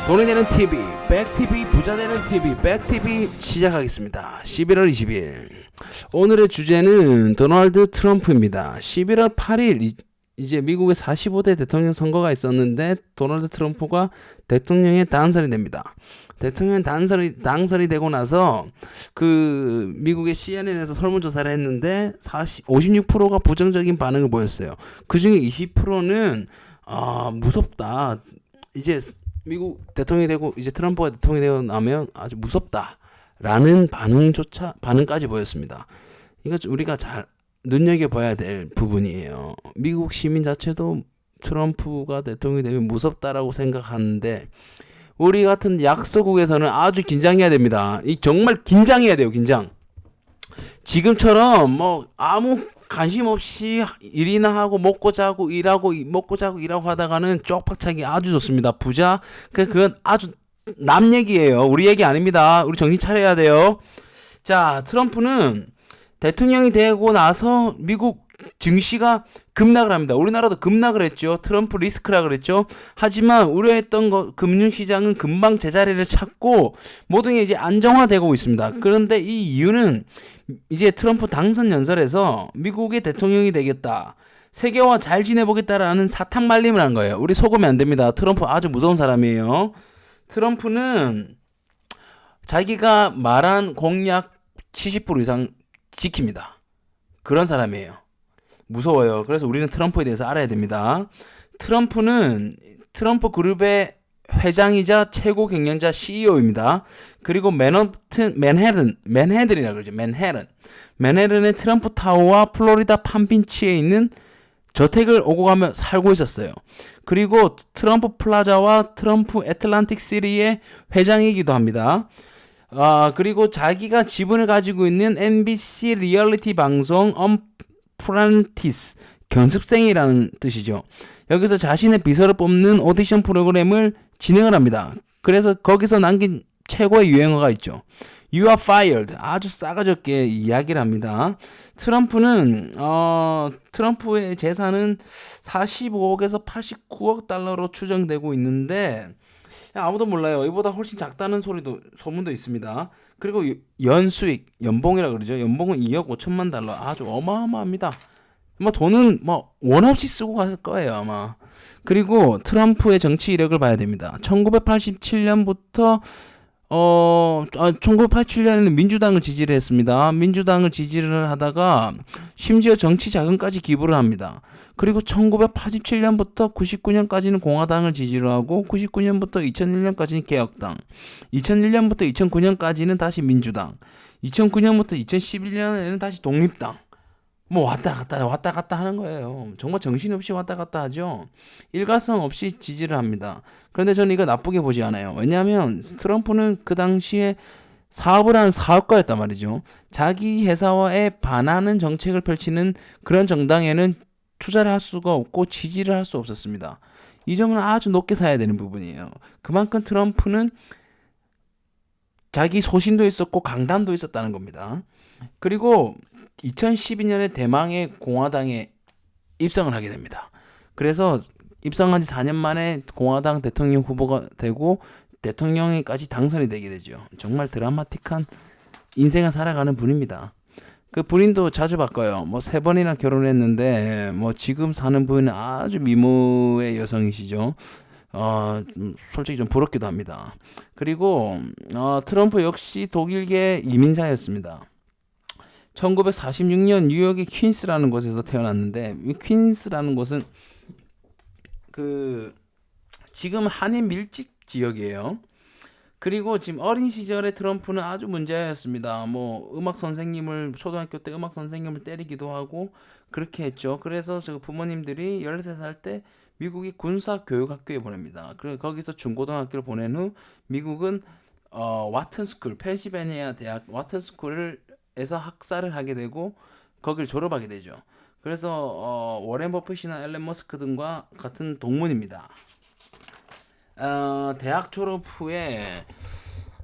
돈이 되는 TV, 백TV, 부자 되는 TV, 백TV 시작하겠습니다. 11월 20일. 오늘의 주제는 도널드 트럼프입니다. 11월 8일 이제 미국의 45대 대통령 선거가 있었는데 도널드 트럼프가 대통령에 당선이 됩니다. 대통령 당선이 되고 나서 그 미국의 CNN에서 설문조사를 했는데 56%가 부정적인 반응을 보였어요. 그 중에 20%는 무섭다. 이제 미국 대통령이 되고 이제 트럼프가 대통령이 되고 나면 아주 무섭다라는 반응까지 보였습니다. 이거 우리가 잘 눈여겨봐야 될 부분이에요. 미국 시민 자체도 트럼프가 대통령이 되면 무섭다라고 생각하는데 우리 같은 약소국에서는 아주 긴장해야 됩니다. 정말 긴장해야 돼요. 긴장. 지금처럼 뭐 아무 관심 없이 일이나 하고 먹고 자고 일하고 먹고 자고 일하고 하다가는 쪽박차기 아주 좋습니다. 부자 그건 아주 남 얘기예요. 우리 얘기 아닙니다. 우리 정신 차려야 돼요. 자, 트럼프는 대통령이 되고 나서 미국 증시가 급락을 합니다. 우리나라도 급락을 했죠. 트럼프 리스크라 그랬죠. 하지만 우려했던 금융시장은 금방 제자리를 찾고 모든 게 이제 안정화되고 있습니다. 그런데 이 이유는 이제 트럼프 당선 연설에서 미국의 대통령이 되겠다. 세계와 잘 지내보겠다라는 사탕 말림을 한 거예요. 우리 속으면 안 됩니다. 트럼프 아주 무서운 사람이에요. 트럼프는 자기가 말한 공약 70% 이상 지킵니다. 그런 사람이에요. 무서워요. 그래서 우리는 트럼프에 대해서 알아야 됩니다. 트럼프는 트럼프 그룹의 회장이자 최고 경영자 CEO입니다. 그리고 맨해튼이라고 그러죠. 맨해튼의 트럼프 타워와 플로리다 팜빈치에 있는 저택을 오고 가며 살고 있었어요. 그리고 트럼프 플라자와 트럼프 애틀란틱 시티의 회장이기도 합니다. 그리고 자기가 지분을 가지고 있는 NBC 리얼리티 방송 언프란티스, 견습생이라는 뜻이죠. 여기서 자신의 비서를 뽑는 오디션 프로그램을 진행을 합니다. 그래서 거기서 남긴 최고의 유행어가 있죠. You are fired. 아주 싸가지 없게 이야기를 합니다. 트럼프의 재산은 45억에서 89억 달러로 추정되고 있는데 아무도 몰라요. 이보다 훨씬 작다는 소문도 있습니다. 그리고 연수익, 연봉이라 그러죠. 연봉은 2억 5천만 달러. 아주 어마어마합니다. 돈은 원 없이 쓰고 갔을 거예요, 아마. 그리고 트럼프의 정치 이력을 봐야 됩니다. 1987년부터 1987년에는 민주당을 지지를 했습니다. 민주당을 지지를 하다가 심지어 정치 자금까지 기부를 합니다. 그리고 1987년부터 99년까지는 공화당을 지지를 하고 99년부터 2001년까지는 개혁당, 2001년부터 2009년까지는 다시 민주당, 2009년부터 2011년에는 다시 독립당. 왔다 갔다 하는 거예요. 정말 정신없이 왔다 갔다 하죠. 일관성 없이 지지를 합니다. 그런데 저는 이거 나쁘게 보지 않아요. 왜냐하면 트럼프는 그 당시에 사업을 하는 사업가였단 말이죠. 자기 회사에 반하는 정책을 펼치는 그런 정당에는 투자를 할 수가 없고 지지를 할 수 없었습니다. 이 점은 아주 높게 사야 되는 부분이에요. 그만큼 트럼프는 자기 소신도 있었고 강단도 있었다는 겁니다. 그리고 2012년에 대망의 공화당에 입성을 하게 됩니다. 그래서 입성한 지 4년 만에 공화당 대통령 후보가 되고 대통령까지 당선이 되게 되죠. 정말 드라마틱한 인생을 살아가는 분입니다. 그 부인도 자주 바꿔요. 3번이나 결혼했는데 지금 사는 부인은 아주 미모의 여성이시죠. 솔직히 좀 부럽기도 합니다. 그리고 트럼프 역시 독일계 이민자였습니다. 1946년 뉴욕의 퀸스라는 곳에서 태어났는데 이 퀸스라는 곳은 지금 한인 밀집 지역이에요. 그리고 지금 어린 시절에 트럼프는 아주 문제였습니다. 초등학교 때 음악 선생님을 때리기도 하고 그렇게 했죠. 그래서 부모님들이 13살 때 미국의 군사교육학교에 보냅니다. 그래서 거기서 중고등학교를 보낸 후 미국은 와튼스쿨, 펜실베니아 대학 와튼스쿨에서 학사를 하게 되고 거기를 졸업하게 되죠. 그래서 워렌 버핏이나 앨런 머스크 등과 같은 동문입니다. 대학 졸업 후에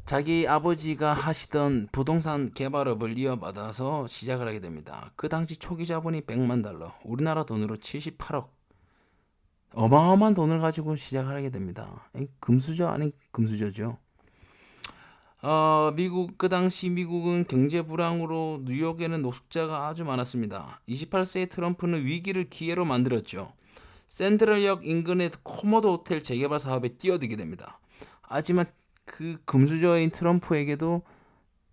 자기 아버지가 하시던 부동산 개발업을 이어받아서 시작을 하게 됩니다. 그 당시 초기 자본이 100만 달러, 우리나라 돈으로 78억 어마어마한 돈을 가지고 시작을 하게 됩니다. 금수저 아닌 금수저죠. 미국 그 당시 미국은 경제 불황으로 뉴욕에는 노숙자가 아주 많았습니다. 28세의 트럼프는 위기를 기회로 만들었죠. 샌드럴역 인근의 코모도 호텔 재개발 사업에 뛰어들게 됩니다. 하지만 그 금수저인 트럼프에게도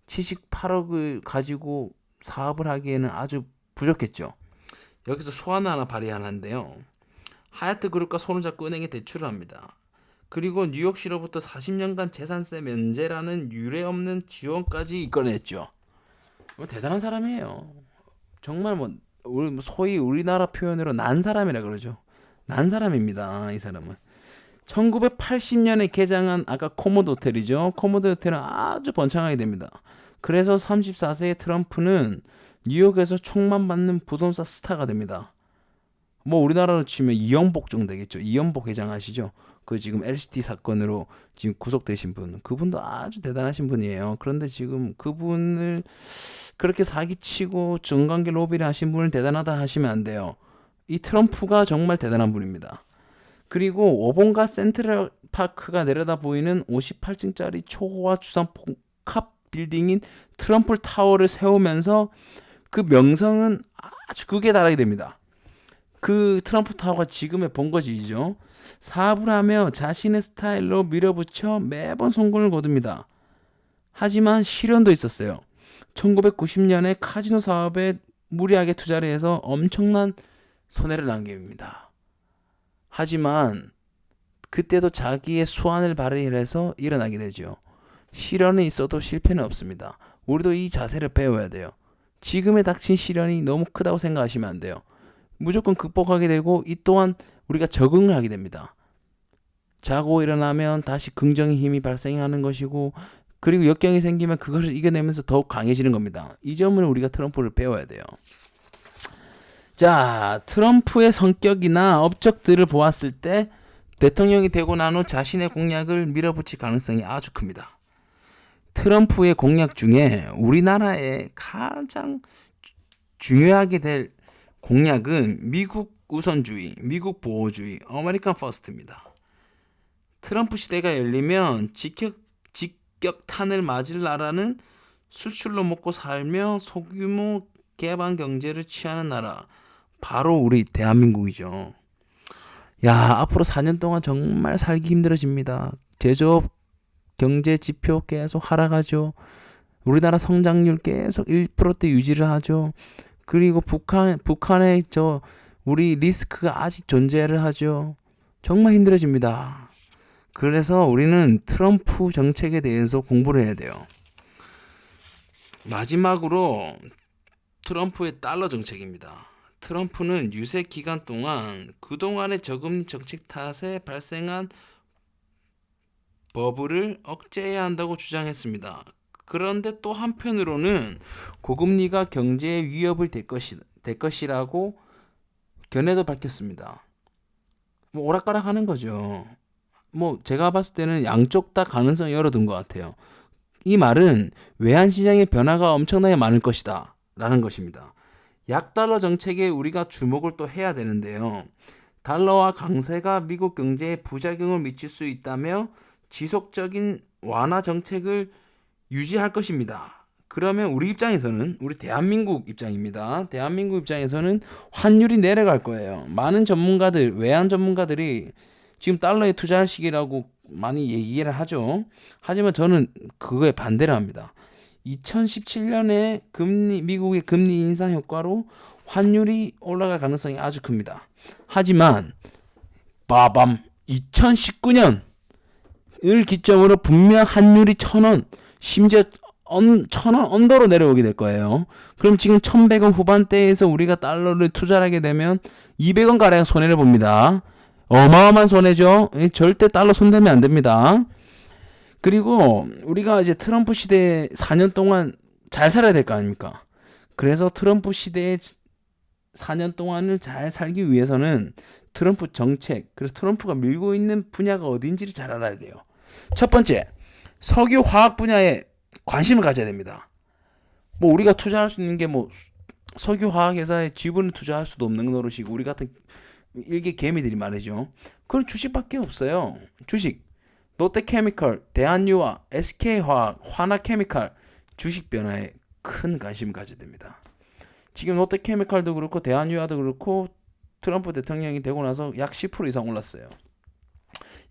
78억을 가지고 사업을 하기에는 아주 부족했죠. 여기서 소환 하나 발휘하는데요. 하얏트 그룹과 손을 잡고 은행에 대출을 합니다. 그리고 뉴욕시로부터 40년간 재산세 면제라는 유례없는 지원까지 이끌어냈죠. 대단한 사람이에요. 정말 소위 우리나라 표현으로 난 사람이라 그러죠. 난 사람입니다. 이 사람은. 1980년에 개장한 아까 코모도 호텔이죠. 코모도 호텔은 아주 번창하게 됩니다. 그래서 34세의 트럼프는 뉴욕에서 총만 받는 부동산 스타가 됩니다. 우리나라로 치면 이영복 정도 되겠죠. 이영복 회장 아시죠? 그 지금 LCT 사건으로 지금 구속되신 분. 그분도 아주 대단하신 분이에요. 그런데 지금 그분을 그렇게 사기치고 정관계 로비를 하신 분을 대단하다 하시면 안 돼요. 이 트럼프가 정말 대단한 분입니다. 그리고 오본가 센트럴 파크가 내려다 보이는 58층짜리 초호화 주상 복합 빌딩인 트럼프 타워를 세우면서 그 명성은 아주 극에 달하게 됩니다. 그 트럼프 타워가 지금의 본거지이죠. 사업을 하며 자신의 스타일로 밀어붙여 매번 성공을 거둡니다. 하지만 시련도 있었어요. 1990년에 카지노 사업에 무리하게 투자를 해서 엄청난 손해를 남깁니다. 하지만 그때도 자기의 수완을 발휘해서 일어나게 되죠. 시련은 있어도 실패는 없습니다. 우리도 이 자세를 배워야 돼요. 지금에 닥친 시련이 너무 크다고 생각하시면 안 돼요. 무조건 극복하게 되고 이 또한 우리가 적응을 하게 됩니다. 자고 일어나면 다시 긍정의 힘이 발생하는 것이고 그리고 역경이 생기면 그것을 이겨내면서 더욱 강해지는 겁니다. 이 점을 우리가 트럼프를 배워야 돼요. 자, 트럼프의 성격이나 업적들을 보았을 때 대통령이 되고 난 후 자신의 공약을 밀어붙일 가능성이 아주 큽니다. 트럼프의 공약 중에 우리나라에 가장 중요하게 될 공약은 미국 우선주의, 미국 보호주의, 아메리칸 퍼스트입니다. 트럼프 시대가 열리면 직격탄을 맞을 나라는 수출로 먹고 살며 소규모 개방 경제를 취하는 나라, 바로 우리 대한민국이죠. 앞으로 4년 동안 정말 살기 힘들어집니다. 제조업 경제 지표 계속 하락하죠. 우리나라 성장률 계속 1%대 유지를 하죠. 그리고 북한의 우리 리스크가 아직 존재를 하죠. 정말 힘들어집니다. 그래서 우리는 트럼프 정책에 대해서 공부를 해야 돼요. 마지막으로 트럼프의 달러 정책입니다. 트럼프는 유세 기간 동안 그동안의 저금리 정책 탓에 발생한 버블을 억제해야 한다고 주장했습니다. 그런데 또 한편으로는 고금리가 경제에 위협이 될 것이라고 견해도 밝혔습니다. 오락가락 하는 거죠. 제가 봤을 때는 양쪽 다 가능성을 열어둔 것 같아요. 이 말은 외환시장의 변화가 엄청나게 많을 것이다 라는 것입니다. 약달러 정책에 우리가 주목을 또 해야 되는데요. 달러와 강세가 미국 경제에 부작용을 미칠 수 있다며 지속적인 완화 정책을 유지할 것입니다. 그러면 우리 입장에서는 우리 대한민국 입장입니다. 대한민국 입장에서는 환율이 내려갈 거예요. 많은 전문가들, 외환 전문가들이 지금 달러에 투자할 시기라고 많이 얘기를 하죠. 하지만 저는 그거에 반대를 합니다. 2017년에 미국의 금리 인상 효과로 환율이 올라갈 가능성이 아주 큽니다. 하지만 2019년을 기점으로 분명 환율이 1,000원, 심지어 1,000원 언더로 내려오게 될 거예요. 그럼 지금 1,100원 후반대에서 우리가 달러를 투자하게 되면 200원 가량 손해를 봅니다. 어마어마한 손해죠. 절대 달러 손대면 안 됩니다. 그리고 우리가 이제 트럼프 시대에 4년 동안 잘 살아야 될 거 아닙니까? 그래서 트럼프 시대에 4년 동안을 잘 살기 위해서는 트럼프 정책, 그래서 트럼프가 밀고 있는 분야가 어딘지를 잘 알아야 돼요. 첫 번째, 석유 화학 분야에 관심을 가져야 됩니다. 우리가 투자할 수 있는 게 석유 화학 회사에 지분을 투자할 수도 없는 노릇이고, 우리 같은 일개 개미들이 말이죠. 그런 주식밖에 없어요. 주식. 롯데케미컬, 대한유화, SK화학, 화나케미칼 주식 변화에 큰 관심을 가져야 됩니다. 지금 롯데케미칼도 그렇고 대한유화도 그렇고 트럼프 대통령이 되고 나서 약 10% 이상 올랐어요.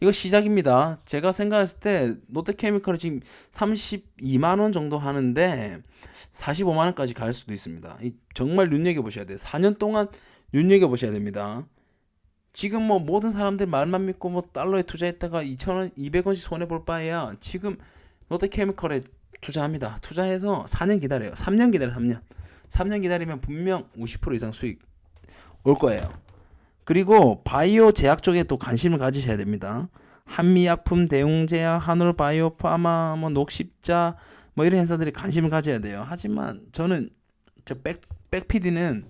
이거 시작입니다. 제가 생각했을 때 롯데케미칼은 지금 32만 원 정도 하는데 45만 원까지 갈 수도 있습니다. 정말 눈여겨보셔야 돼요. 4년 동안 눈여겨보셔야 됩니다. 지금 뭐 모든 사람들 말만 믿고 뭐 달러에 투자했다가 2,000원, 200원씩 손해 볼 바에야 지금 롯데케미컬에 투자합니다. 투자해서 4년 기다려요. 3년 기다려, 3년. 3년 기다리면 분명 50% 이상 수익 올 거예요. 그리고 바이오 제약 쪽에 또 관심을 가지셔야 됩니다. 한미약품, 대웅제약, 한올바이오파마, 뭐 녹십자 뭐 이런 회사들이 관심을 가져야 돼요. 하지만 저는 백PD는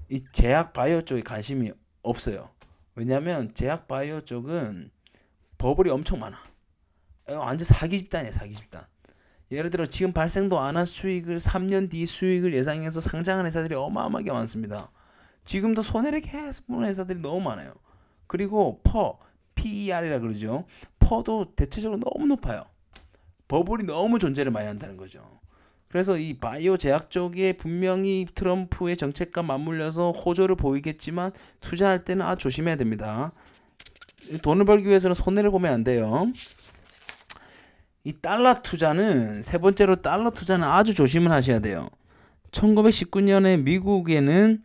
이 제약 바이오 쪽에 관심이 없어요. 왜냐하면 제약 바이오 쪽은 버블이 엄청 많아. 완전 사기 집단이에요, 사기 집단. 예를 들어 지금 발생도 안 한 수익을 3년 뒤 수익을 예상해서 상장한 회사들이 어마어마하게 많습니다. 지금도 손해를 계속 보는 회사들이 너무 많아요. 그리고 PER이라 그러죠. 퍼도 대체적으로 너무 높아요. 버블이 너무 존재를 많이 한다는 거죠. 그래서 이 바이오 제약 쪽에 분명히 트럼프의 정책과 맞물려서 호조를 보이겠지만 투자할 때는 아주 조심해야 됩니다. 돈을 벌기 위해서는 손해를 보면 안 돼요. 이 달러 투자는 세 번째로 달러 투자는 아주 조심을 하셔야 돼요. 1919년에 미국에는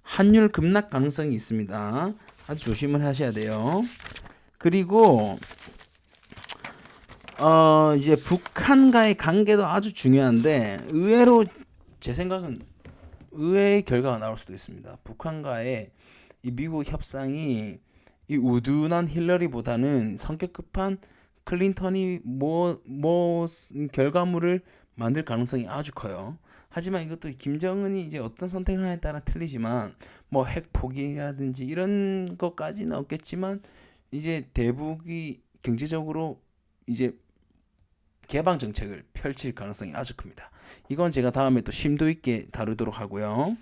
환율 급락 가능성이 있습니다. 아주 조심을 하셔야 돼요. 그리고 이제 북한과의 관계도 아주 중요한데 의외로 제 생각은 의외의 결과가 나올 수도 있습니다. 북한과의 이 미국 협상이 이 우둔한 힐러리보다는 성격 급한 클린턴이 뭐 결과물을 만들 가능성이 아주 커요. 하지만 이것도 김정은이 이제 어떤 선택을 하냐에 따라 틀리지만 뭐 핵 포기라든지 이런 것까지는 없겠지만 이제 대북이 경제적으로 이제 개방 정책을 펼칠 가능성이 아주 큽니다. 이건 제가 다음에 또 심도 있게 다루도록 하고요.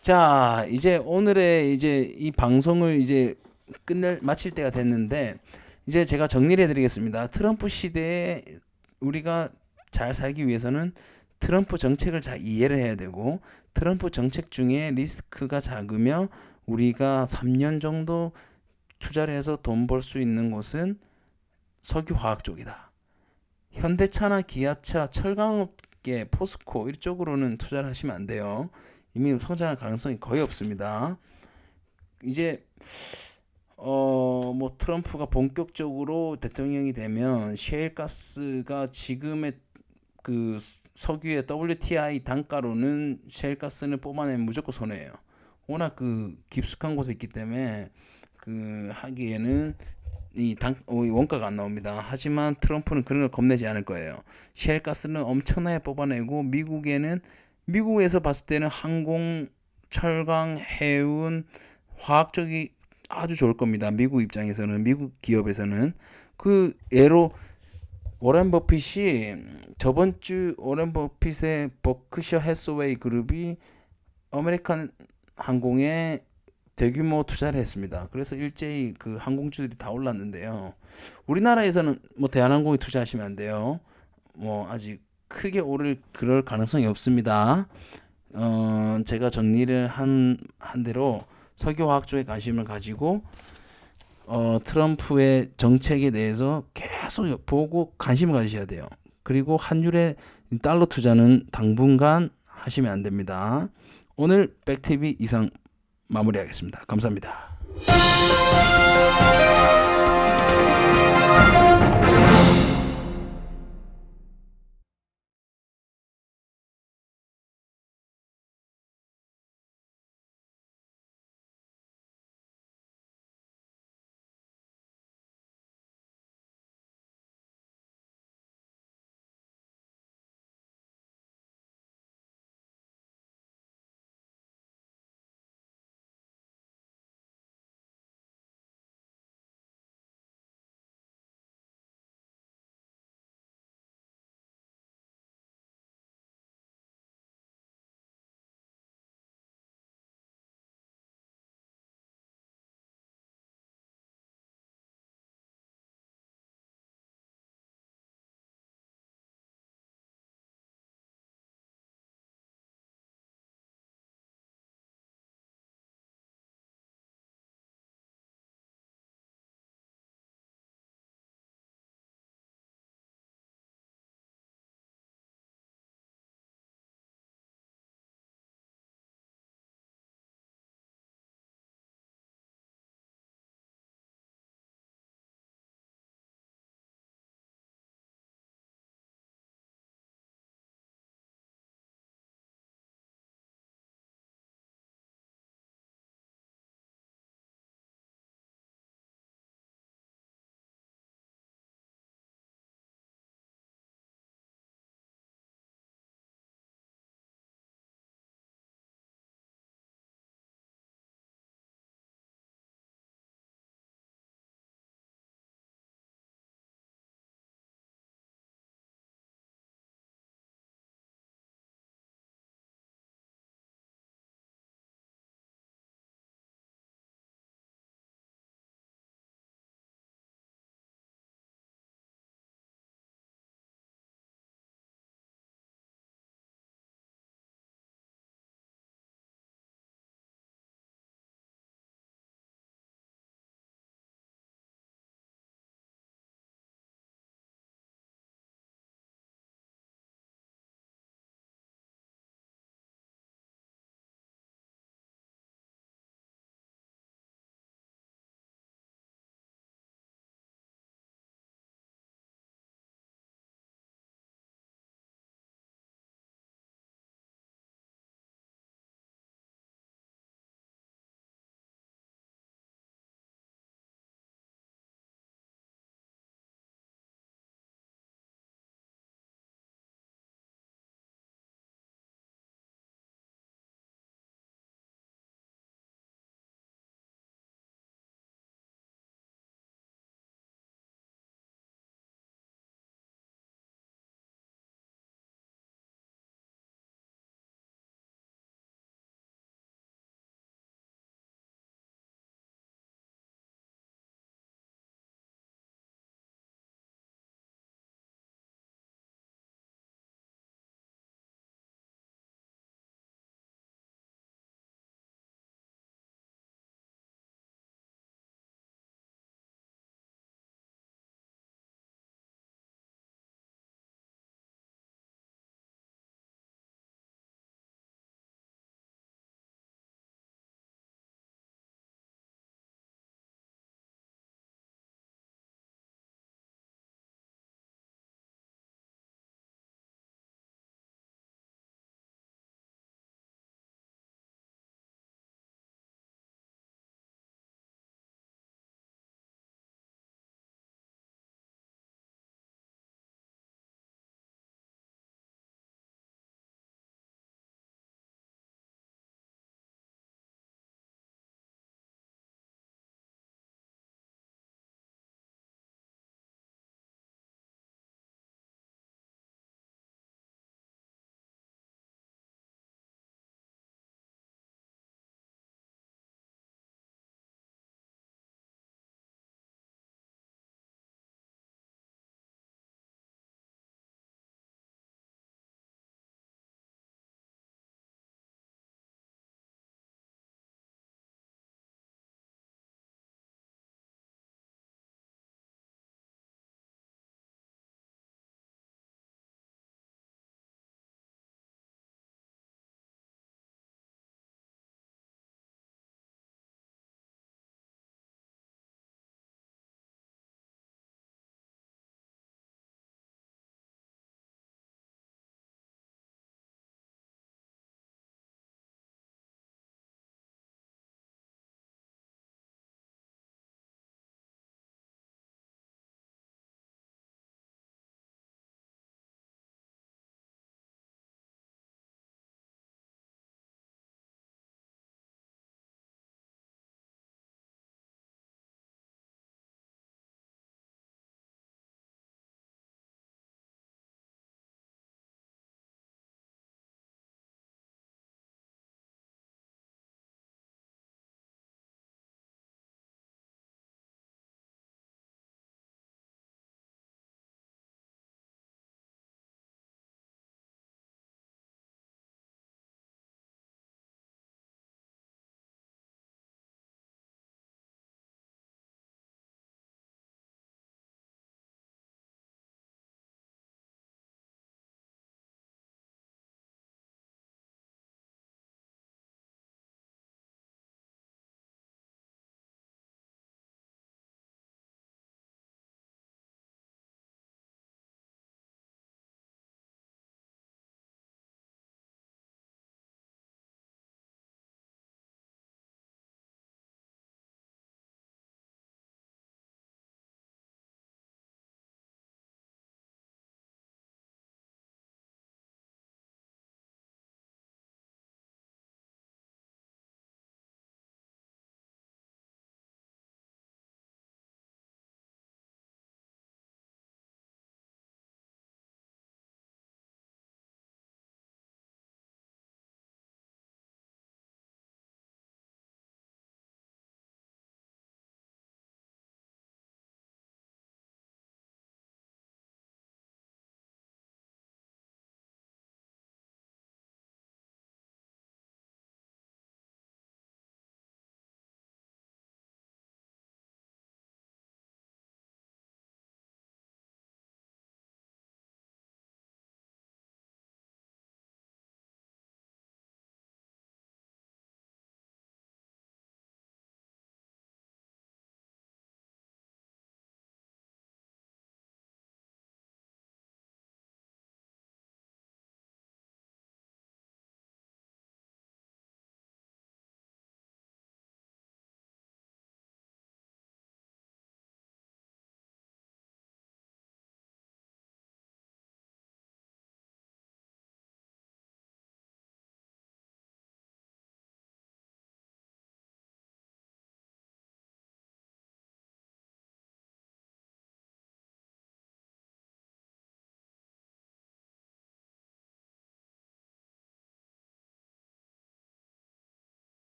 자, 이제 오늘의 이제 이 방송을 이제 마칠 때가 됐는데 이제 제가 정리를 해드리겠습니다. 트럼프 시대에 우리가 잘 살기 위해서는 트럼프 정책을 잘 이해를 해야 되고 트럼프 정책 중에 리스크가 작으며 우리가 3년 정도 투자를 해서 돈 벌 수 있는 곳은 석유화학 쪽이다. 현대차나 기아차, 철강업계, 포스코 이쪽으로는 투자를 하시면 안 돼요. 이미 성장할 가능성이 거의 없습니다. 이제 뭐 트럼프가 본격적으로 대통령이 되면 셰일가스가 지금의 그 석유의 WTI 단가로는 셰일가스는 뽑아내면 무조건 손해예요. 워낙 그 깊숙한 곳에 있기 때문에 그 하기에는 이 원가가 안 나옵니다. 하지만 트럼프는 그런 걸 겁내지 않을 거예요. 셰일가스는 엄청나게 뽑아내고 미국에서 봤을 때는 항공, 철강, 해운, 화학 쪽이 아주 좋을 겁니다. 미국 입장에서는 미국 기업에서는 그 예로 워렌 버핏이 저번 주 워렌 버핏의 버크셔 해서웨이 그룹이 아메리칸 항공에 대규모 투자를 했습니다. 그래서 일제히 그 항공주들이 다 올랐는데요. 우리나라에서는 뭐 대한항공에 투자하시면 안 돼요. 뭐 아직 크게 오를 그럴 가능성이 없습니다. 제가 정리를 한 대로 석유화학 쪽에 관심을 가지고 트럼프의 정책에 대해서 계속 보고 관심을 가지셔야 돼요. 그리고 환율의 달러 투자는 당분간 하시면 안 됩니다. 오늘 백TV 이상 마무리하겠습니다. 감사합니다.